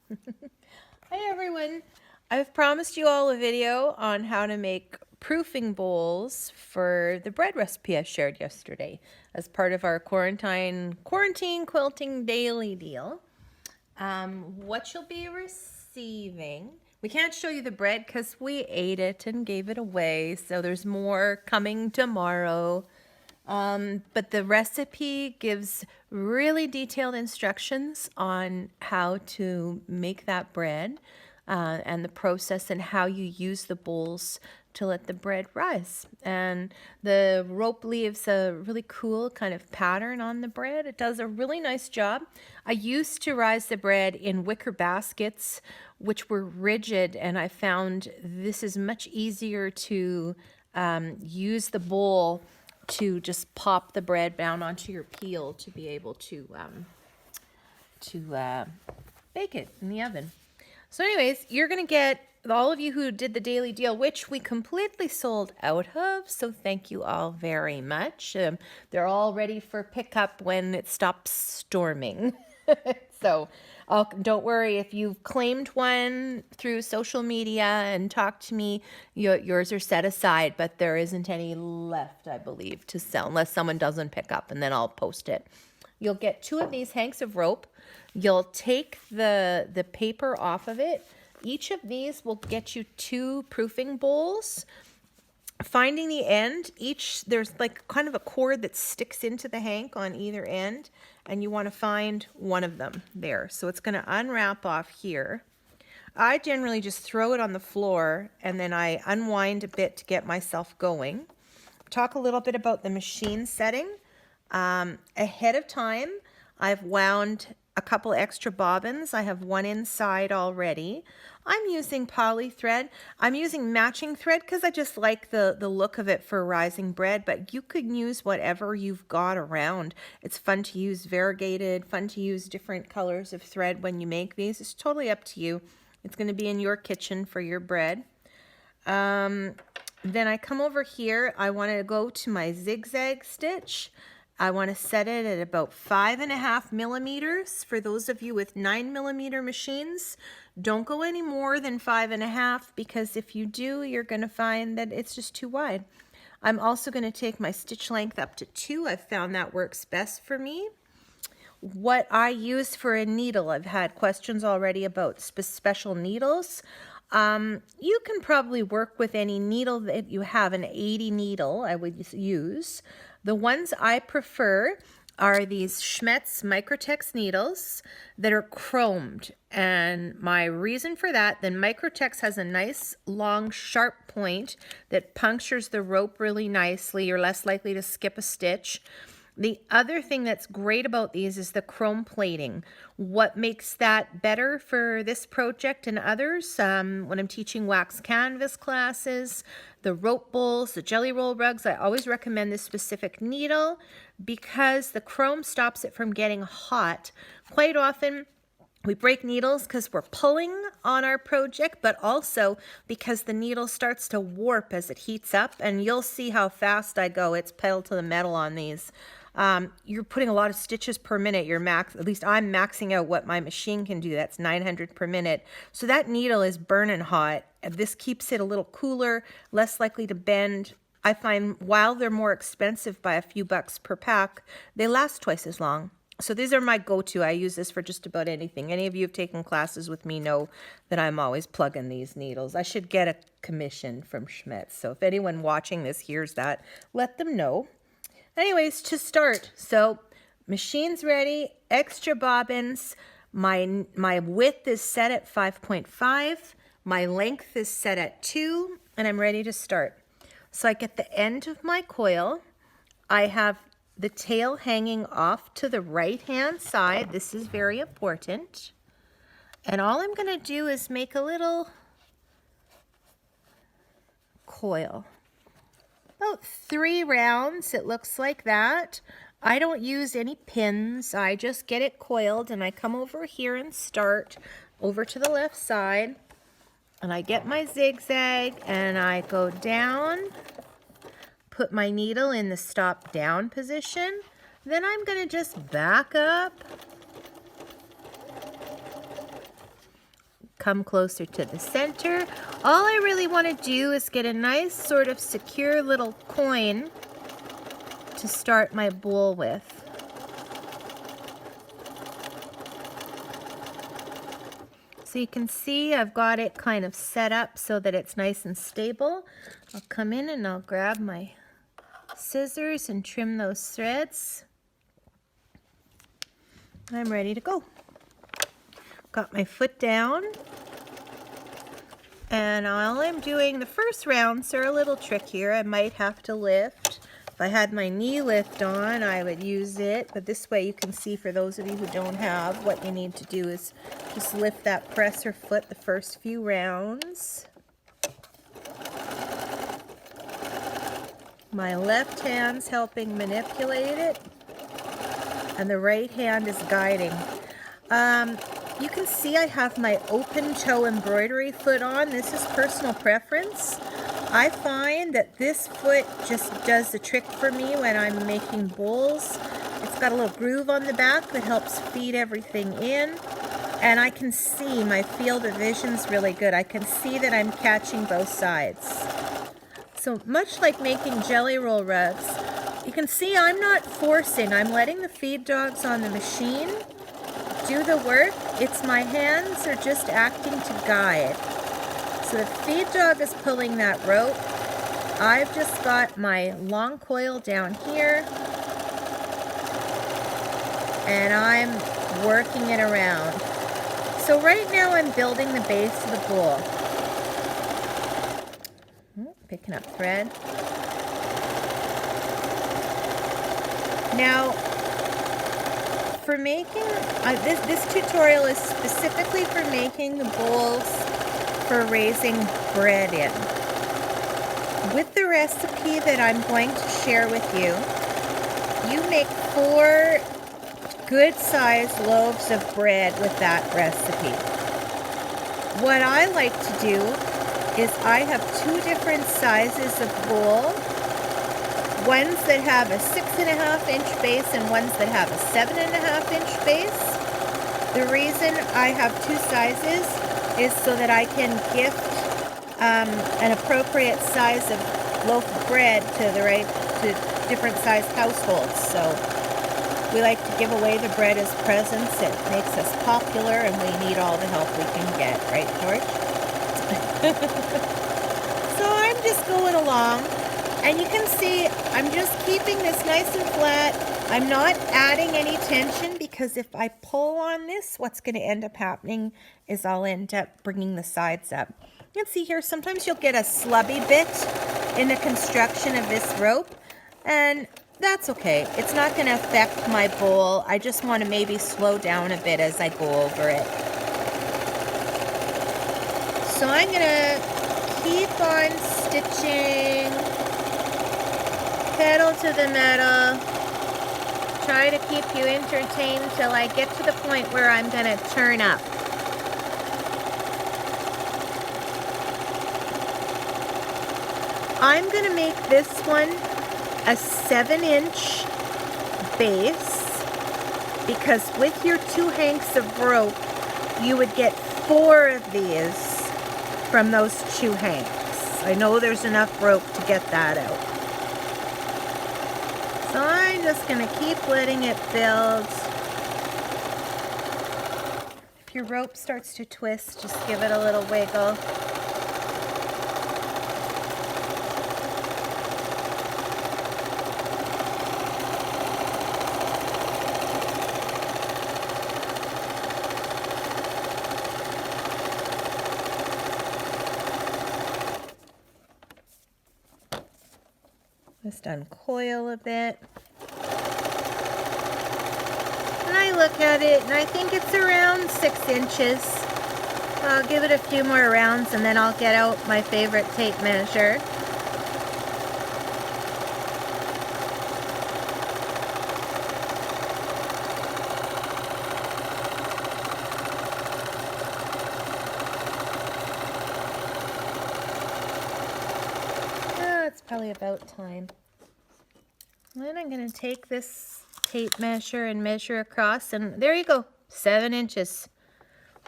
Hi everyone! I've promised you all a video on how to make proofing bowls for the bread recipe I shared yesterday as part of our quarantine quilting daily deal. What you'll be receiving, we can't show you the bread because we ate it and gave it away, so there's more coming tomorrow. But the recipe gives really detailed instructions on how to make that bread and the process and how you use the bowls to let the bread rise. And the rope leaves a really cool kind of pattern on the bread. It does a really nice job. I used to rise the bread in wicker baskets, which were rigid, and I found this is much easier to use the bowl to just pop the bread down onto your peel to be able to bake it in the oven. So anyways, you're going to get, all of you who did the daily deal, which we completely sold out of, so thank you all very much. They're all ready for pickup when it stops storming. So don't worry if you've claimed one through social media and talked to me, yours are set aside, but there isn't any left, I believe, to sell unless someone doesn't pick up, and then I'll post it. You'll get 2 of these hanks of rope. You'll take the paper off of it. Each of these will get you 2 proofing bowls. Finding the end, there's like kind of a cord that sticks into the hank on either end, and you want to find one of them there. So it's going to unwrap off here. I generally just throw it on the floor and then I unwind a bit to get myself going. Talk a little bit about the machine setting. Ahead of time, I've wound a couple extra bobbins. I have one inside already. I'm using poly thread. I'm using matching thread because I just like the look of it for rising bread, but you could use whatever you've got around. It's fun to use variegated, fun to use different colors of thread when you make these. It's totally up to you. It's going to be in your kitchen for your bread. Then I come over here. I want to go to my zigzag stitch. I want to set it at about 5.5 millimeters. For those of you with 9 millimeter machines, don't go any more than 5.5 because if you do, you're going to find that it's just too wide. I'm also going to take my stitch length up to 2. I've found that works best for me. What I use for a needle, I've had questions already about special needles. You can probably work with any needle that you have. An 80 needle I would use. The ones I prefer are these Schmetz Microtex needles that are chromed. And my reason for that, then Microtex has a nice long sharp point that punctures the rope really nicely. You're less likely to skip a stitch. The other thing that's great about these is the chrome plating. What makes that better for this project and others, when I'm teaching wax canvas classes, the rope bowls, the jelly roll rugs, I always recommend this specific needle because the chrome stops it from getting hot. Quite often, we break needles because we're pulling on our project, but also because the needle starts to warp as it heats up, and you'll see how fast I go. It's pedal to the metal on these. You're putting a lot of stitches per minute. At least I'm maxing out what my machine can do. That's 900 per minute. So that needle is burning hot. This keeps it a little cooler, less likely to bend. I find while they're more expensive by a few bucks per pack, they last twice as long. So these are my go-to. I use this for just about anything. Any of you who have taken classes with me know that I'm always plugging these needles. I should get a commission from Schmetz. So if anyone watching this hears that, let them know. Anyways, to start, so machine's ready, extra bobbins. My width is set at 5.5. My length is set at 2, and I'm ready to start. So I get the end of my coil. I have the tail hanging off to the right-hand side. This is very important. And all I'm going to do is make a little coil. About 3 rounds, it looks like that. I don't use any pins. I just get it coiled and I come over here and start over to the left side. And I get my zigzag and I go down, put my needle in the stop down position. Then I'm going to just back up come closer to the center. All I really want to do is get a nice sort of secure little coin to start my bowl with. So you can see I've got it kind of set up so that it's nice and stable. I'll come in and I'll grab my scissors and trim those threads. I'm ready to go. Got my foot down. And all I'm doing, the first rounds are a little trickier. I might have to lift. If I had my knee lift on, I would use it. But this way you can see, for those of you who don't have, what you need to do is just lift that presser foot the first few rounds. My left hand's helping manipulate it, and the right hand is guiding. You can see I have my open toe embroidery foot on. This is personal preference. I find that this foot just does the trick for me when I'm making bowls. It's got a little groove on the back that helps feed everything in. And I can see my field of vision's really good. I can see that I'm catching both sides. So much like making jelly roll rugs, you can see I'm not forcing. I'm letting the feed dogs on the machine do the work. It's my hands are just acting to guide. So the feed dog is pulling that rope. I've just got my long coil down here, and I'm working it around. So right now I'm building the base of the bowl. Picking up thread. Now, for making, this tutorial is specifically for making the bowls for raising bread in. With the recipe that I'm going to share with you, you make 4 good-sized loaves of bread with that recipe. What I like to do is I have 2 different sizes of bowl. Ones that have a 6.5-inch base and ones that have a 7.5-inch base. The reason I have 2 sizes is so that I can gift an appropriate size of loaf of bread to different sized households. So we like to give away the bread as presents. It makes us popular, and we need all the help we can get, right, George? So I'm just going along. And you can see I'm just keeping this nice and flat. I'm not adding any tension, because if I pull on this, what's going to end up happening is I'll end up bringing the sides up. You can see here, sometimes you'll get a slubby bit in the construction of this rope, and that's okay. It's not going to affect my bowl. I just want to maybe slow down a bit as I go over it. So I'm going to keep on stitching, pedal to the metal, try to keep you entertained till I get to the point where I'm going to turn up. I'm going to make this one a 7-inch base, because with your 2 hanks of rope, you would get 4 of these from those 2 hanks. I know there's enough rope to get that out. So I'm just going to keep letting it build. If your rope starts to twist, just give it a little wiggle. Just uncoil a bit. And I look at it and I think it's around 6 inches. I'll give it a few more rounds and then I'll get out my favorite tape measure. Probably about time. Then I'm going to take this tape measure and measure across, and there you go, 7 inches.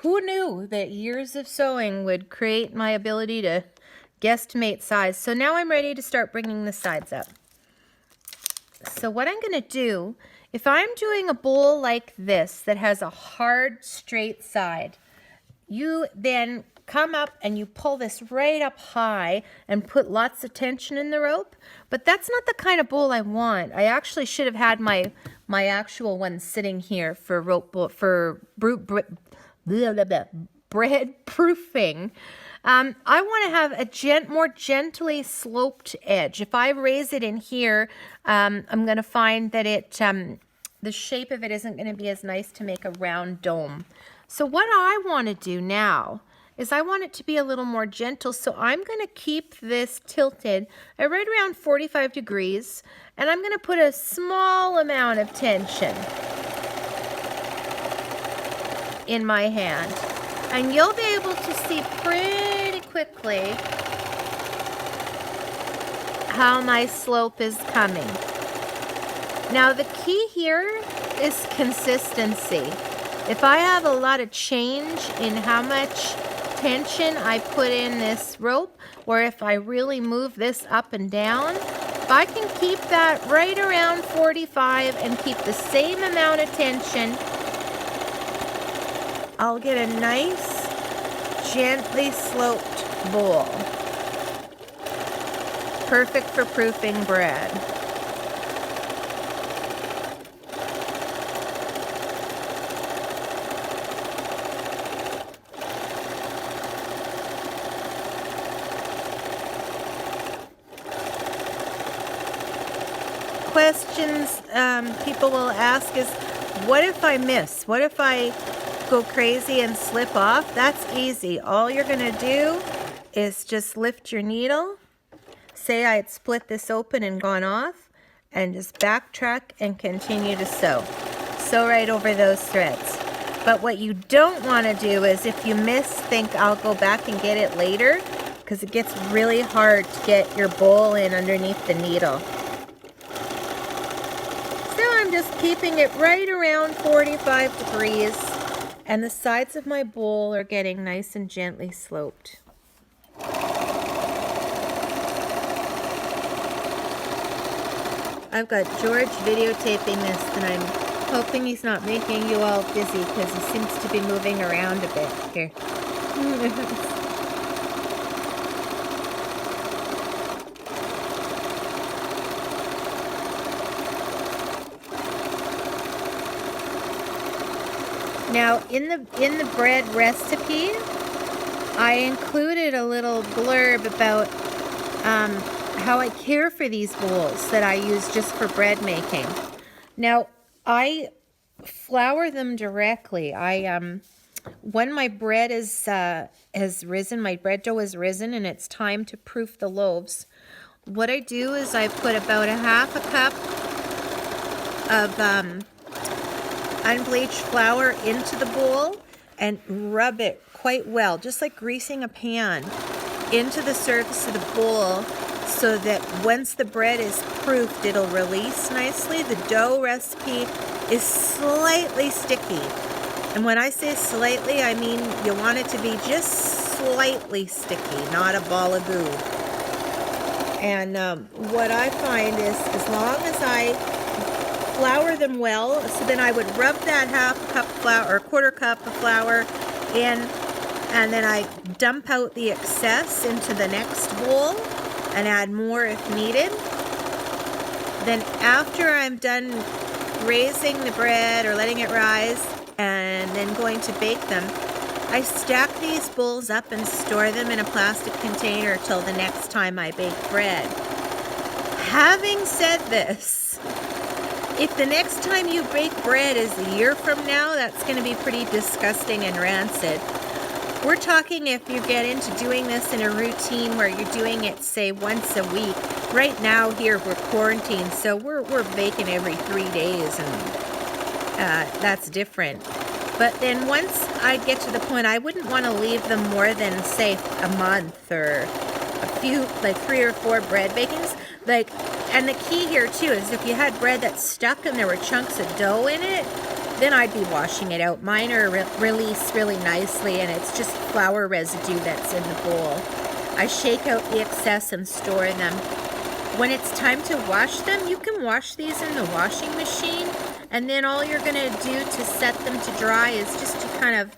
Who knew that years of sewing would create my ability to guesstimate size? So now I'm ready to start bringing the sides up. So what I'm going to do, if I'm doing a bowl like this that has a hard straight side, you then come up and you pull this right up high and put lots of tension in the rope. But that's not the kind of bowl I want. I actually should have had my actual one sitting here for rope bowl, for bread proofing. I want to have a more gently sloped edge. If I raise it in here, I'm going to find that the shape of it isn't going to be as nice to make a round dome. So what I want to do now is I want it to be a little more gentle. So I'm going to keep this tilted at right around 45 degrees, and I'm going to put a small amount of tension in my hand. And you'll be able to see pretty quickly how my slope is coming. Now the key here is consistency. If I have a lot of change in how much tension I put in this rope, or if I really move this up and down, if I can keep that right around 45 and keep the same amount of tension, I'll get a nice, gently sloped bowl. Perfect for proofing bread. Questions people will ask is, what if I miss? What if I go crazy and slip off? That's easy. All you're going to do is just lift your needle. Say I had split this open and gone off, and just backtrack and continue to sew. Sew right over those threads. But what you don't want to do is, if you miss, think I'll go back and get it later, because it gets really hard to get your bowl in underneath the needle. So I'm just keeping it right around 45 degrees, and the sides of my bowl are getting nice and gently sloped. I've got George videotaping this, and I'm hoping he's not making you all dizzy, because he seems to be moving around a bit here. Now, in the bread recipe, I included a little blurb about how I care for these bowls that I use just for bread making. Now, I flour them directly. When my bread has risen, my bread dough has risen, and it's time to proof the loaves, what I do is I put about a half a cup of unbleached flour into the bowl and rub it quite well, just like greasing a pan, into the surface of the bowl, so that once the bread is proofed, it'll release nicely. The dough recipe is slightly sticky. And when I say slightly, I mean you want it to be just slightly sticky, not a ball of goo. And what I find is, as long as I flour them well, so then I would rub that half cup flour or quarter cup of flour in, and then I dump out the excess into the next bowl and add more if needed. Then after I'm done raising the bread or letting it rise and then going to bake them, I stack these bowls up and store them in a plastic container till the next time I bake bread. Having said this, if the next time you bake bread is a year from now, that's going to be pretty disgusting and rancid. We're talking if you get into doing this in a routine where you're doing it, say, once a week. Right now here we're quarantined, so we're baking every 3 days, and that's different. But then once I get to the point, I wouldn't want to leave them more than, say, a month or a few, like 3 or 4 bread bakings. And the key here too is, if you had bread that's stuck and there were chunks of dough in it, then I'd be washing it out. Mine are released really nicely, and it's just flour residue that's in the bowl. I shake out the excess and store them. When it's time to wash them, you can wash these in the washing machine, and then all you're gonna do to set them to dry is just to kind of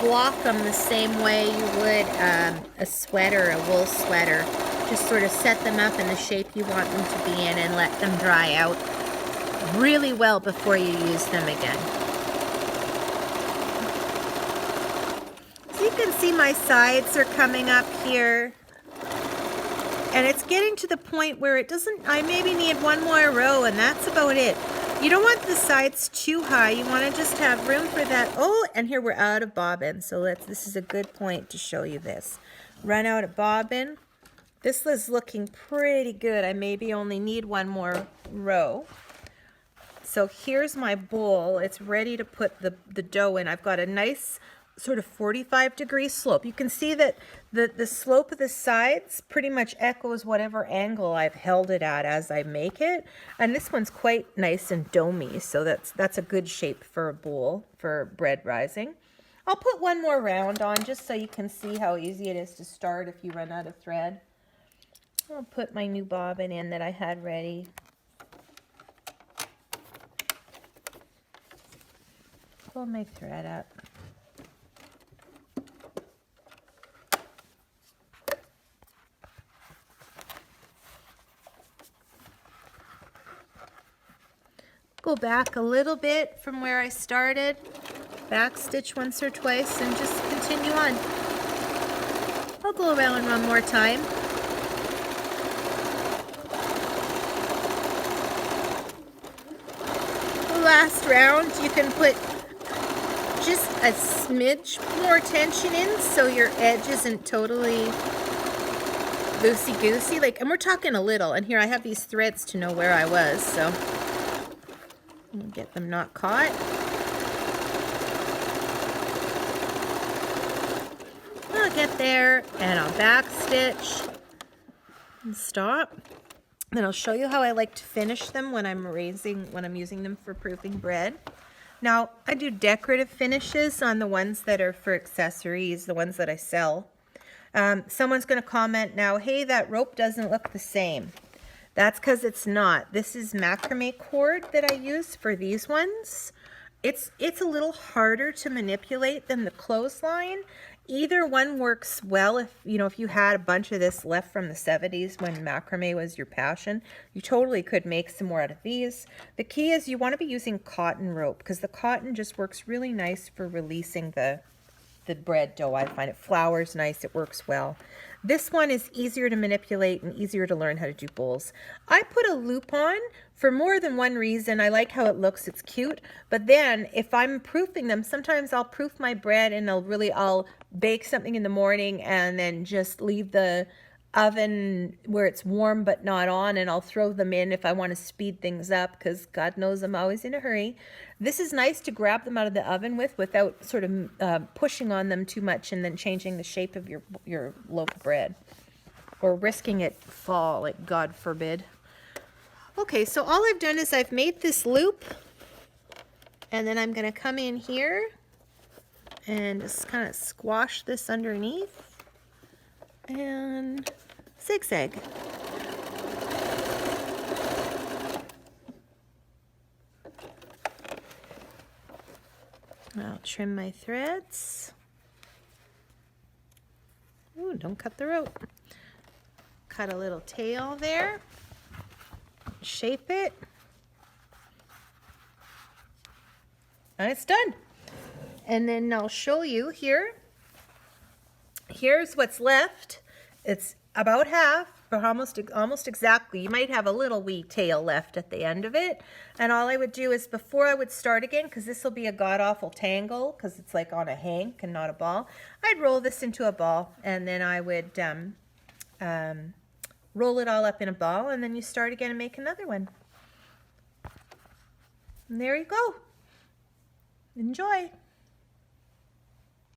block them the same way you would a sweater, a wool sweater. Just sort of set them up in the shape you want them to be in and let them dry out really well before you use them again. So you can see my sides are coming up here. And it's getting to the point where it doesn't, I maybe need one more row, and that's about it. You don't want the sides too high. You want to just have room for that. Oh, and here we're out of bobbin. So this is a good point to show you this. Run out of bobbin. This is looking pretty good. I maybe only need one more row. So here's my bowl. It's ready to put the dough in. I've got a nice sort of 45-degree slope. You can see that the slope of the sides pretty much echoes whatever angle I've held it at as I make it. And this one's quite nice and domey, so that's a good shape for a bowl for bread rising. I'll put one more round on just so you can see how easy it is to start if you run out of thread. I'll put my new bobbin in that I had ready. Pull my thread up. Go back a little bit from where I started, back stitch once or twice, and just continue on. I'll go around one more time. The last round, you can put just a smidge more tension in so your edge isn't totally loosey-goosey. And we're talking a little, and here I have these threads to know where I was, so get them not caught. I'll get there and I'll back stitch and stop. Then I'll show you how I like to finish them when I'm using them for proofing bread. Now, I do decorative finishes on the ones that are for accessories, the ones that I sell. Someone's going to comment now, hey, that rope doesn't look the same. That's because it's not. This is macrame cord that I use for these ones. It's a little harder to manipulate than the clothesline. Either one works well. If you had a bunch of this left from the 70s when macrame was your passion, you totally could make some more out of these. The key is you want to be using cotton rope because the cotton just works really nice for releasing the bread dough. I find it flours nice. It works well. This one is easier to manipulate and easier to learn how to do bowls. I put a loop on for more than one reason. I like how it looks. It's cute. But then if I'm proofing them, sometimes I'll proof my bread and I'll bake something in the morning and then just leave the oven where it's warm but not on, and I'll throw them in if I want to speed things up because God knows I'm always in a hurry. This is nice to grab them out of the oven without sort of pushing on them too much and then changing the shape of your loaf of bread or risking it fall, like God forbid. Okay, so all I've done is I've made this loop, and then I'm going to come in here and just kind of squash this underneath and zigzag. I'll trim my threads. Ooh, don't cut the rope. Cut a little tail there. Shape it. And it's done. And then I'll show you here. Here's what's left. It's about half, but almost exactly. You might have a little wee tail left at the end of it. And all I would do is before I would start again, because this will be a god-awful tangle, because it's like on a hank and not a ball, I'd roll this into a ball, and then I would roll it all up in a ball, and then you start again and make another one. And there you go. Enjoy.